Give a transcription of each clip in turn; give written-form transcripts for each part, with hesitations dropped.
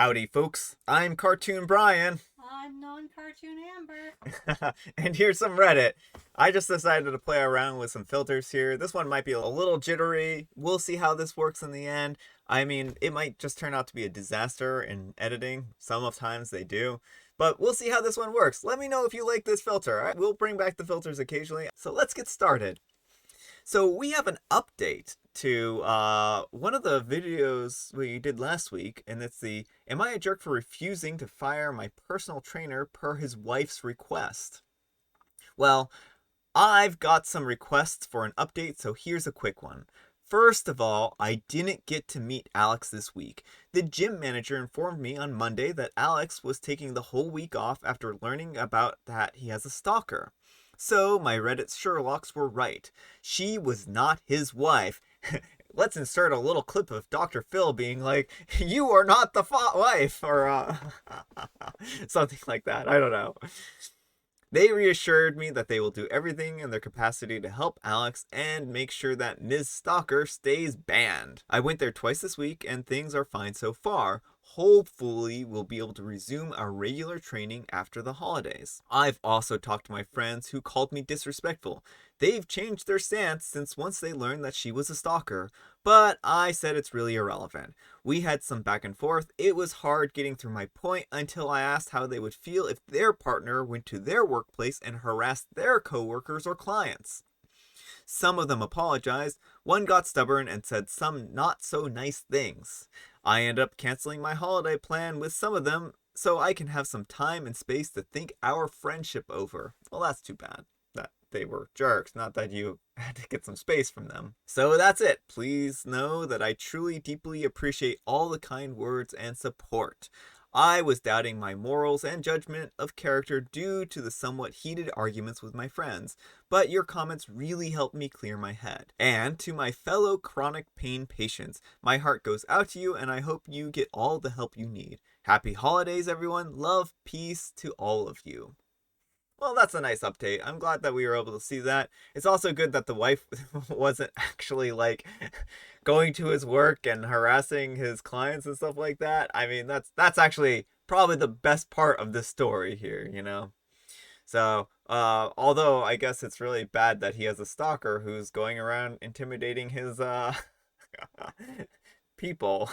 Howdy, folks. I'm Cartoon Brian. I'm non-cartoon Amber. And here's some Reddit. I just decided to play around with some filters here. This one might be a little jittery. We'll see how this works in the end. I mean, it might just turn out to be a disaster in editing. Some of times they do. But we'll see how this one works. Let me know if you like this filter. All right? We'll bring back the filters occasionally. So let's get started. So we have an update to one of the videos we did last week, and it's the "Am I a jerk for refusing to fire my personal trainer per his wife's request?" Well, I've got some requests for an update, so here's a quick one. First of all, I didn't get to meet Alex this week. The gym manager informed me on Monday that Alex was taking the whole week off after learning about that he has a stalker. So my Reddit Sherlocks were right. She was not his wife. Let's insert a little clip of Dr. Phil being like, "You are not the wife," or something like that. I don't know. They reassured me that they will do everything in their capacity to help Alex and make sure that Ms. Stalker stays banned. I went there twice this week and things are fine so far. Hopefully, we'll be able to resume our regular training after the holidays. I've also talked to my friends who called me disrespectful. They've changed their stance since once they learned that she was a stalker, but I said it's really irrelevant. We had some back and forth. It was hard getting through my point until I asked how they would feel if their partner went to their workplace and harassed their coworkers or clients. Some of them apologized. One got stubborn and said some not so nice things. I ended up canceling my holiday plan with some of them so I can have some time and space to think our friendship over. Well, that's too bad that they were jerks, not that you had to get some space from them. So that's it. Please know that I truly deeply appreciate all the kind words and support. I was doubting my morals and judgment of character due to the somewhat heated arguments with my friends, but your comments really helped me clear my head. And to my fellow chronic pain patients, my heart goes out to you and I hope you get all the help you need. Happy holidays, everyone. Love, peace to all of you. Well, that's a nice update. I'm glad that we were able to see that. It's also good that the wife wasn't actually like going to his work and harassing his clients and stuff like that. I mean, that's actually probably the best part of this story here, you know? So, although I guess it's really bad that he has a stalker who's going around intimidating his people.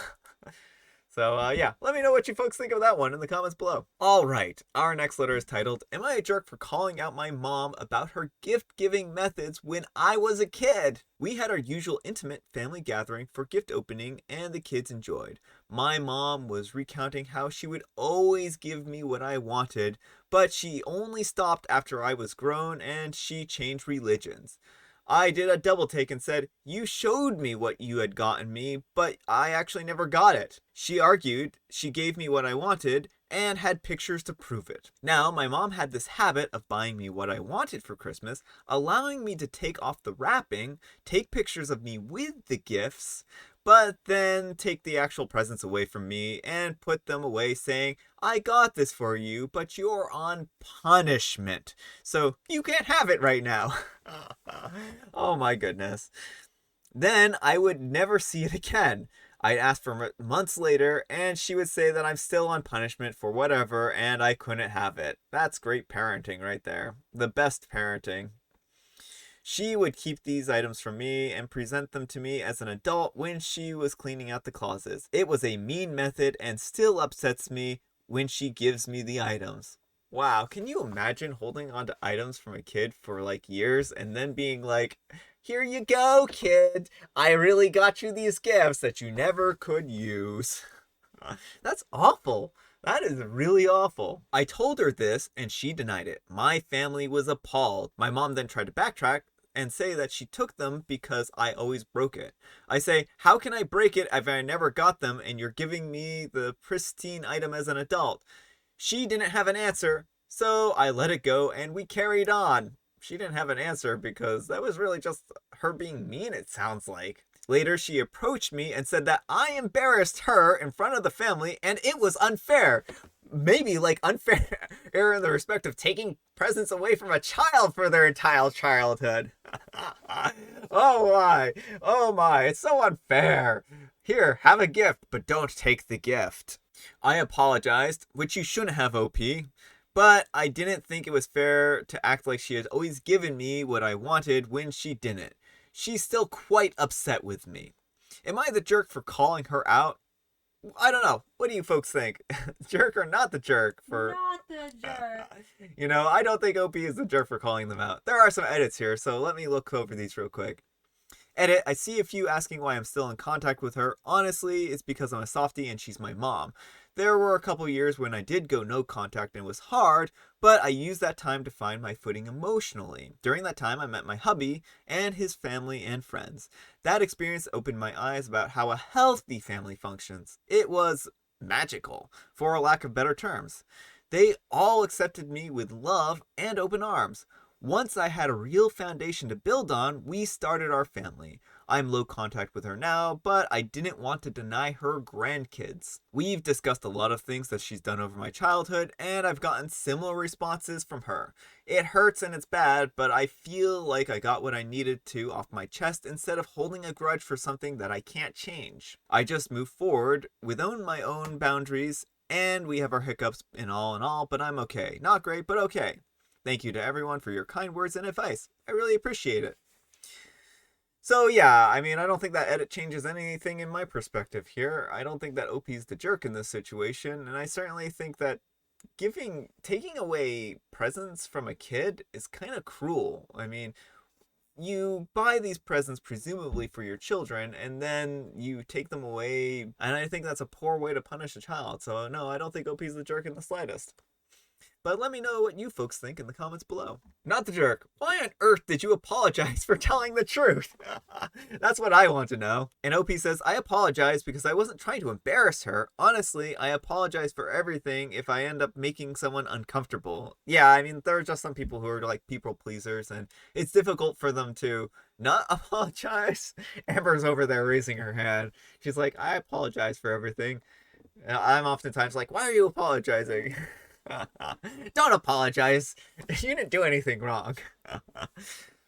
So, yeah, let me know what you folks think of that one in the comments below. All right, our next letter is titled, "Am I a jerk for calling out my mom about her gift-giving methods when I was a kid?" We had our usual intimate family gathering for gift opening and the kids enjoyed. My mom was recounting how she would always give me what I wanted, but she only stopped after I was grown and she changed religions. I did a double take and said, "You showed me what you had gotten me, but I actually never got it." She argued she gave me what I wanted and had pictures to prove it. Now, my mom had this habit of buying me what I wanted for Christmas, allowing me to take off the wrapping, take pictures of me with the gifts, but then take the actual presents away from me and put them away saying, "I got this for you, but you're on punishment, so you can't have it right now." Oh my goodness. Then I would never see it again. I'd ask for it months later, and she would say that I'm still on punishment for whatever, and I couldn't have it. That's great parenting right there. The best parenting. She would keep these items from me and present them to me as an adult when she was cleaning out the closets. It was a mean method and still upsets me when she gives me the items. Wow, can you imagine holding on to items from a kid for like years and then being like, "Here you go, kid. I really got you these gifts that you never could use." That's awful. That is really awful. I told her this and she denied it. My family was appalled. My mom then tried to backtrack and say that she took them because I always broke it. I say, "How can I break it if I never got them and you're giving me the pristine item as an adult?" She didn't have an answer, so I let it go and we carried on. She didn't have an answer because that was really just her being mean, it sounds like. Later, she approached me and said that I embarrassed her in front of the family and it was unfair. Maybe like unfair in the respect of taking presents away from a child for their entire childhood. Oh my, it's so unfair. Here, have a gift, but don't take the gift. I apologized, which you shouldn't have, OP, but I didn't think it was fair to act like she had always given me what I wanted when she didn't. She's still quite upset with me. Am I the jerk for calling her out? I don't know. What do you folks think? Jerk or not the jerk for... Not the jerk. I don't think OP is the jerk for calling them out. There are some edits here, so let me look over these real quick. Edit, I see a few asking why I'm still in contact with her. Honestly, it's because I'm a softie and she's my mom. There were a couple years when I did go no contact and it was hard, but I used that time to find my footing emotionally. During that time, I met my hubby and his family and friends. That experience opened my eyes about how a healthy family functions. It was magical, for a lack of better terms. They all accepted me with love and open arms. Once I had a real foundation to build on, we started our family. I'm low contact with her now, but I didn't want to deny her grandkids. We've discussed a lot of things that she's done over my childhood, and I've gotten similar responses from her. It hurts and it's bad, but I feel like I got what I needed to off my chest instead of holding a grudge for something that I can't change. I just move forward within my own boundaries, and we have our hiccups in all, but I'm okay. Not great, but okay. Thank you to everyone for your kind words and advice. I really appreciate it. So yeah, I don't think that edit changes anything in my perspective here. I don't think that OP's the jerk in this situation, and I certainly think that taking away presents from a kid is kind of cruel. You buy these presents presumably for your children, and then you take them away, and I think that's a poor way to punish a child. So no, I don't think OP's the jerk in the slightest. But let me know what you folks think in the comments below. Not the jerk. Why on earth did you apologize for telling the truth? That's what I want to know. And OP says, I apologize because I wasn't trying to embarrass her. Honestly, I apologize for everything if I end up making someone uncomfortable. Yeah, there are just some people who are like people pleasers, and it's difficult for them to not apologize. Amber's over there raising her hand. She's like, I apologize for everything. And I'm oftentimes like, why are you apologizing? Don't apologize. You didn't do anything wrong.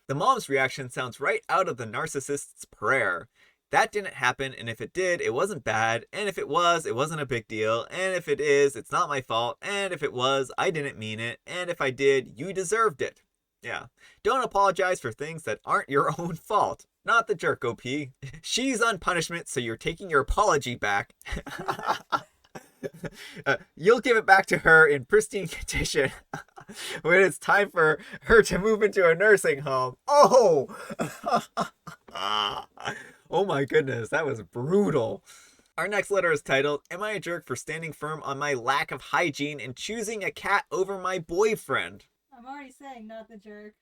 The mom's reaction sounds right out of the narcissist's prayer. That didn't happen, and if it did, it wasn't bad, and if it was, it wasn't a big deal, and if it is, it's not my fault, and if it was, I didn't mean it, and if I did, you deserved it. Yeah. Don't apologize for things that aren't your own fault. Not the jerk, OP. She's on punishment, so you're taking your apology back. You'll give it back to her in pristine condition when it's time for her to move into a nursing home. Oh! Oh my goodness, that was brutal. Our next letter is titled, Am I a jerk for standing firm on my lack of hygiene and choosing a cat over my boyfriend? I'm already saying not the jerk.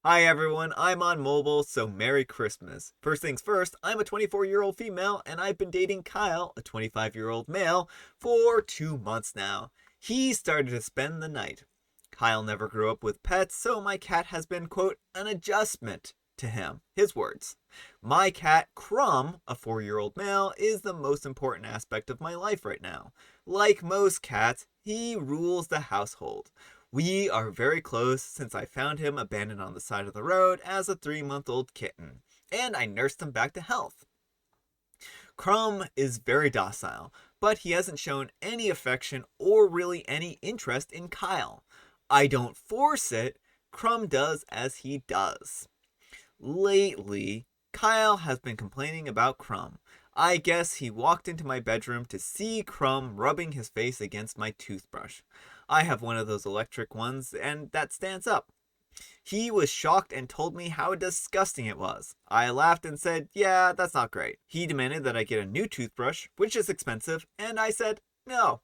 Hi everyone, I'm on mobile, so Merry Christmas. First things first, I'm a 24-year-old female, and I've been dating Kyle, a 25-year-old male, for 2 months now. He started to spend the night. Kyle never grew up with pets, so my cat has been, quote, an adjustment to him. His words. My cat, Crumb, a 4-year-old male, is the most important aspect of my life right now. Like most cats, he rules the household. We are very close since I found him abandoned on the side of the road as a 3-month-old kitten, and I nursed him back to health. Crumb is very docile, but he hasn't shown any affection or really any interest in Kyle. I don't force it, Crumb does as he does. Lately, Kyle has been complaining about Crumb. I guess he walked into my bedroom to see Crumb rubbing his face against my toothbrush. I have one of those electric ones, and that stands up. He was shocked and told me how disgusting it was. I laughed and said, yeah, that's not great. He demanded that I get a new toothbrush, which is expensive, and I said, no.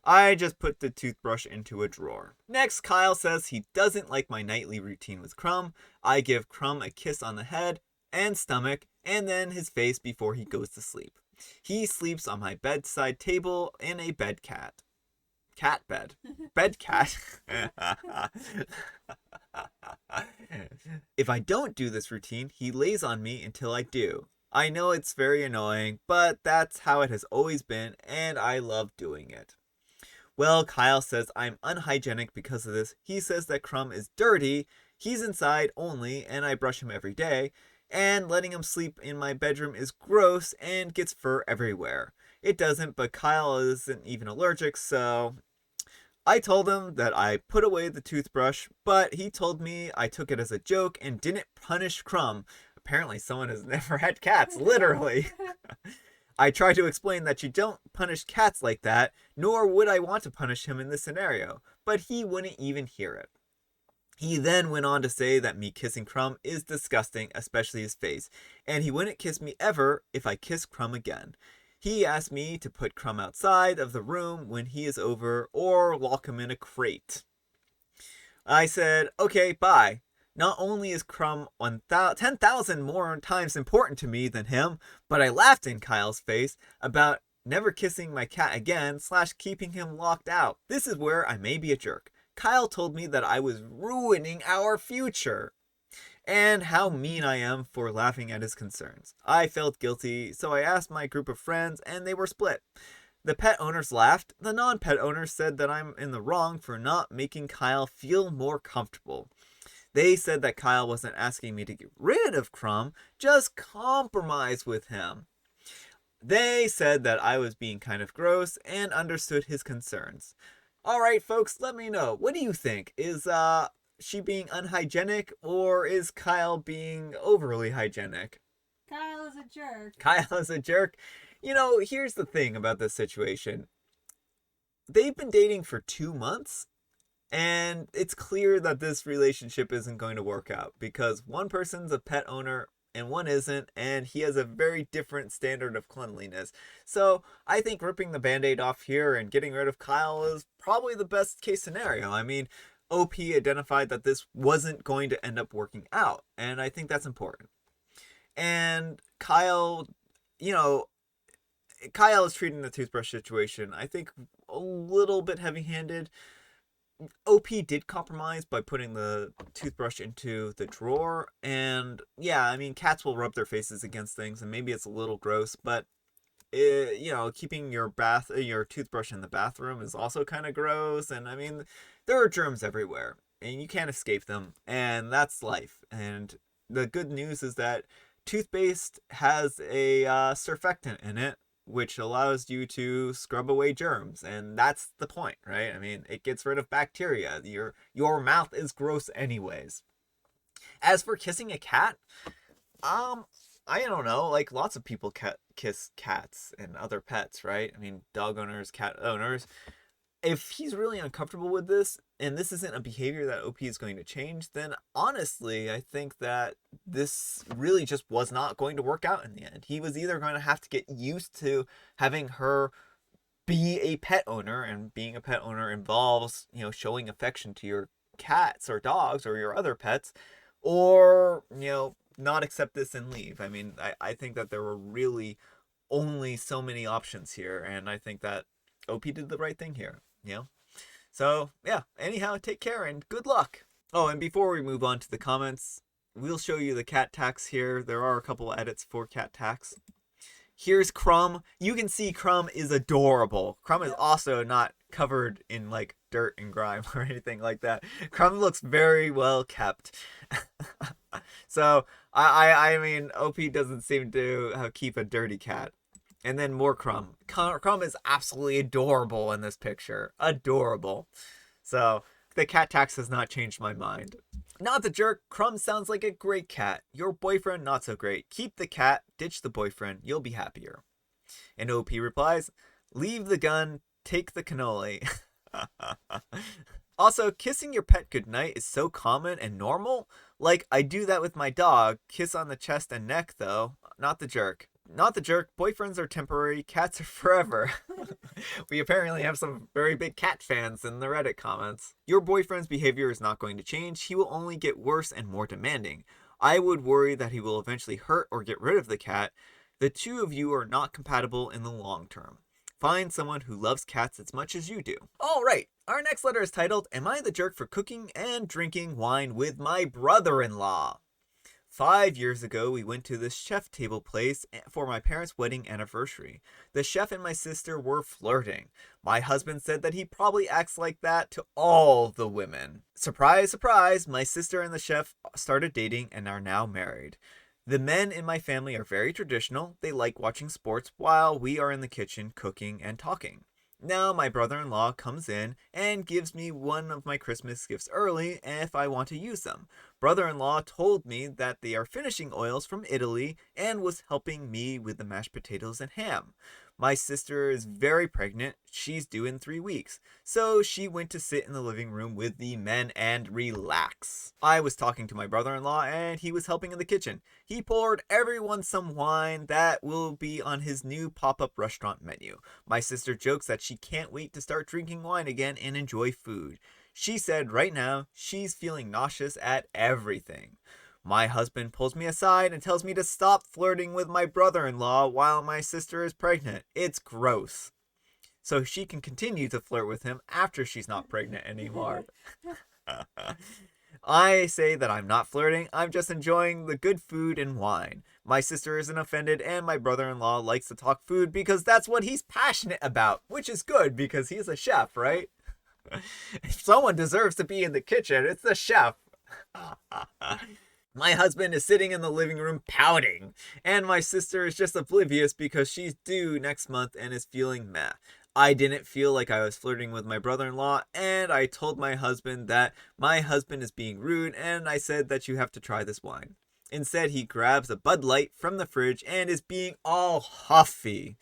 I just put the toothbrush into a drawer. Next, Kyle says he doesn't like my nightly routine with Crumb. I give Crumb a kiss on the head and stomach, and then his face before he goes to sleep. He sleeps on my bedside table in a bed cat. Cat bed. Bed cat. If I don't do this routine, he lays on me until I do. I know it's very annoying, but that's how it has always been, and I love doing it. Well, Kyle says I'm unhygienic because of this. He says that Crumb is dirty, he's inside only, and I brush him every day, and letting him sleep in my bedroom is gross and gets fur everywhere. It doesn't, but Kyle isn't even allergic, so I told him that I put away the toothbrush, but he told me I took it as a joke and didn't punish Crumb. Apparently, someone has never had cats, literally. I tried to explain that you don't punish cats like that, nor would I want to punish him in this scenario, but he wouldn't even hear it. He then went on to say that me kissing Crumb is disgusting, especially his face, and he wouldn't kiss me ever if I kissed Crumb again. He asked me to put Crumb outside of the room when he is over or lock him in a crate. I said, okay, bye. Not only is Crumb 10,000 more times important to me than him, but I laughed in Kyle's face about never kissing my cat again / keeping him locked out. This is where I may be a jerk. Kyle told me that I was ruining our future and how mean I am for laughing at his concerns. I felt guilty, so I asked my group of friends and they were split. The pet owners laughed. The non-pet owners said that I'm in the wrong for not making Kyle feel more comfortable. They said that Kyle wasn't asking me to get rid of Crumb, just compromise with him. They said that I was being kind of gross and understood his concerns. Alright, folks, let me know. What do you think? Is she being unhygienic or is Kyle being overly hygienic? Kyle is a jerk. Kyle is a jerk. You know, here's the thing about this situation. They've been dating for 2 months, and it's clear that this relationship isn't going to work out because one person's a pet owner and one isn't, and he has a very different standard of cleanliness. So I think ripping the band-aid off here and getting rid of Kyle is probably the best case scenario. I mean, OP identified that this wasn't going to end up working out, and I think that's important. And Kyle, you know, Kyle is treating the toothbrush situation, I think, a little bit heavy-handed. OP did compromise by putting the toothbrush into the drawer, and yeah, I mean, cats will rub their faces against things, and maybe it's a little gross, but keeping your toothbrush in the bathroom is also kind of gross, and I mean, there are germs everywhere, and you can't escape them, and that's life. And the good news is that toothpaste has a surfactant in it, which allows you to scrub away germs, and that's the point, right? I mean, it gets rid of bacteria. Your mouth is gross anyways. As for kissing a cat, I don't know, like lots of people kiss cats and other pets, right? I mean, dog owners, cat owners. If he's really uncomfortable with this, and this isn't a behavior that OP is going to change, then honestly, I think that this really just was not going to work out in the end. He was either going to have to get used to having her be a pet owner, and being a pet owner involves, showing affection to your cats or dogs or your other pets, or, not accept this and leave. I mean, I think that there were really only so many options here, and I think that OP did the right thing here. So yeah, anyhow, take care and good luck. Oh, and before we move on to the comments, we'll show you the cat tax here. There are a couple edits for cat tax. Here's Crumb. You can see Crumb is adorable. Crumb is also not covered in like dirt and grime or anything like that. Crumb looks very well kept. So I mean, OP doesn't seem to keep a dirty cat. And then more Crumb. Crumb is absolutely adorable in this picture. Adorable. So, the cat tax has not changed my mind. Not the jerk. Crumb sounds like a great cat. Your boyfriend, not so great. Keep the cat, ditch the boyfriend. You'll be happier. And OP replies, leave the gun, take the cannoli. Also, kissing your pet goodnight is so common and normal. Like, I do that with my dog. Kiss on the chest and neck, though. Not the jerk. Not the jerk. Boyfriends are temporary. Cats are forever. We apparently have some very big cat fans in the Reddit comments. Your boyfriend's behavior is not going to change. He will only get worse and more demanding. I would worry that he will eventually hurt or get rid of the cat. The two of you are not compatible in the long term. Find someone who loves cats as much as you do. All right. Our next letter is titled, Am I the Jerk for Cooking and Drinking Wine with My Brother-in-Law? 5 years ago, we went to this chef table place for my parents' wedding anniversary. The chef and my sister were flirting. My husband said that he probably acts like that to all the women. Surprise, surprise, my sister and the chef started dating and are now married. The men in my family are very traditional. They like watching sports while we are in the kitchen cooking and talking. Now my brother-in-law comes in and gives me one of my Christmas gifts early if I want to use them. Brother-in-law told me that they are finishing oils from Italy and was helping me with the mashed potatoes and ham. My sister is very pregnant. She's due in 3 weeks. So she went to sit in the living room with the men and relax. I was talking to my brother-in-law and he was helping in the kitchen. He poured everyone some wine that will be on his new pop-up restaurant menu. My sister jokes that she can't wait to start drinking wine again and enjoy food. She said right now she's feeling nauseous at everything. My husband pulls me aside and tells me to stop flirting with my brother-in-law while my sister is pregnant. It's gross. So she can continue to flirt with him after she's not pregnant anymore. I say that I'm not flirting, I'm just enjoying the good food and wine. My sister isn't offended and my brother-in-law likes to talk food because that's what he's passionate about, which is good because he's a chef, right? If someone deserves to be in the kitchen, it's the chef. My husband is sitting in the living room pouting, and my sister is just oblivious because she's due next month and is feeling meh. I didn't feel like I was flirting with my brother-in-law, and I told my husband that my husband is being rude, and I said that you have to try this wine. Instead, he grabs a Bud Light from the fridge and is being all huffy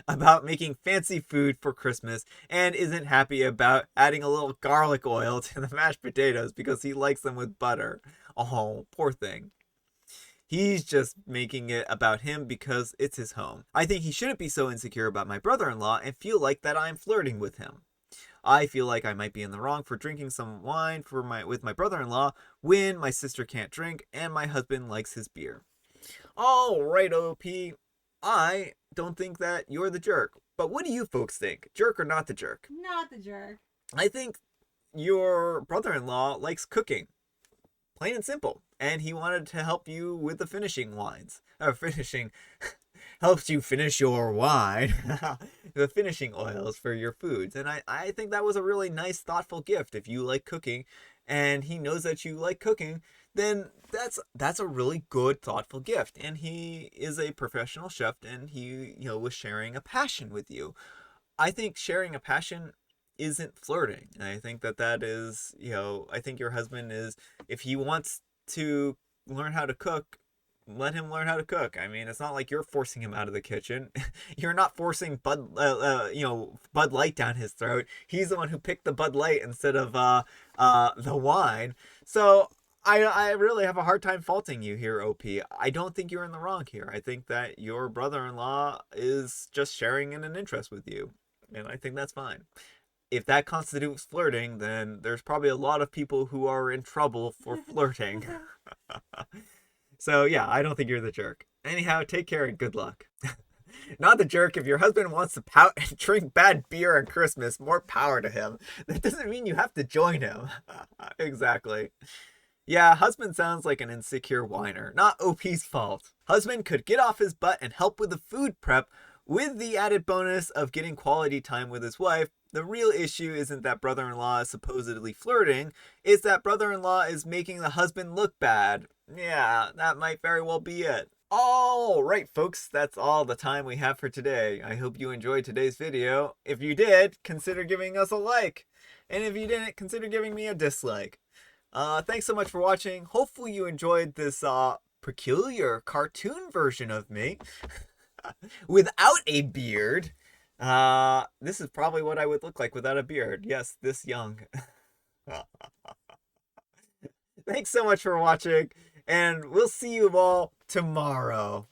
about making fancy food for Christmas and isn't happy about adding a little garlic oil to the mashed potatoes because he likes them with butter. Oh, poor thing. He's just making it about him because it's his home. I think he shouldn't be so insecure about my brother-in-law and feel like that I'm flirting with him. I feel like I might be in the wrong for drinking some wine with my brother-in-law when my sister can't drink and my husband likes his beer. All right, OP. I don't think that you're the jerk. But what do you folks think? Jerk or not the jerk? Not the jerk. I think your brother-in-law likes cooking. Plain and simple. And he wanted to help you with the finishing wines. Helps you finish your wine. The finishing oils for your foods. And I think that was a really nice, thoughtful gift. If you like cooking and he knows that you like cooking, then that's a really good, thoughtful gift. And he is a professional chef and he, was sharing a passion with you. I think sharing a passion isn't flirting. And I think that is, I think your husband is, if he wants to learn how to cook, let him learn how to cook. I mean, it's not like you're forcing him out of the kitchen. You're not forcing Bud Light down his throat. He's the one who picked the Bud Light instead of the wine. So I really have a hard time faulting you here, OP. I don't think you're in the wrong here. I think that your brother-in-law is just sharing an interest with you, and I think that's fine. If that constitutes flirting, then there's probably a lot of people who are in trouble for flirting. So yeah, I don't think you're the jerk. Anyhow, take care and good luck. Not the jerk. If your husband wants to pout and drink bad beer on Christmas, more power to him. That doesn't mean you have to join him. Exactly. Yeah, husband sounds like an insecure whiner. Not OP's fault. Husband could get off his butt and help with the food prep with the added bonus of getting quality time with his wife. The real issue isn't that brother-in-law is supposedly flirting, it's that brother-in-law is making the husband look bad. Yeah, that might very well be it. Alright folks, that's all the time we have for today. I hope you enjoyed today's video. If you did, consider giving us a like. And if you didn't, consider giving me a dislike. Thanks so much for watching. Hopefully you enjoyed this peculiar cartoon version of me. Without a beard. This is probably what I would look like without a beard. Yes, this young. Thanks so much for watching, and we'll see you all tomorrow.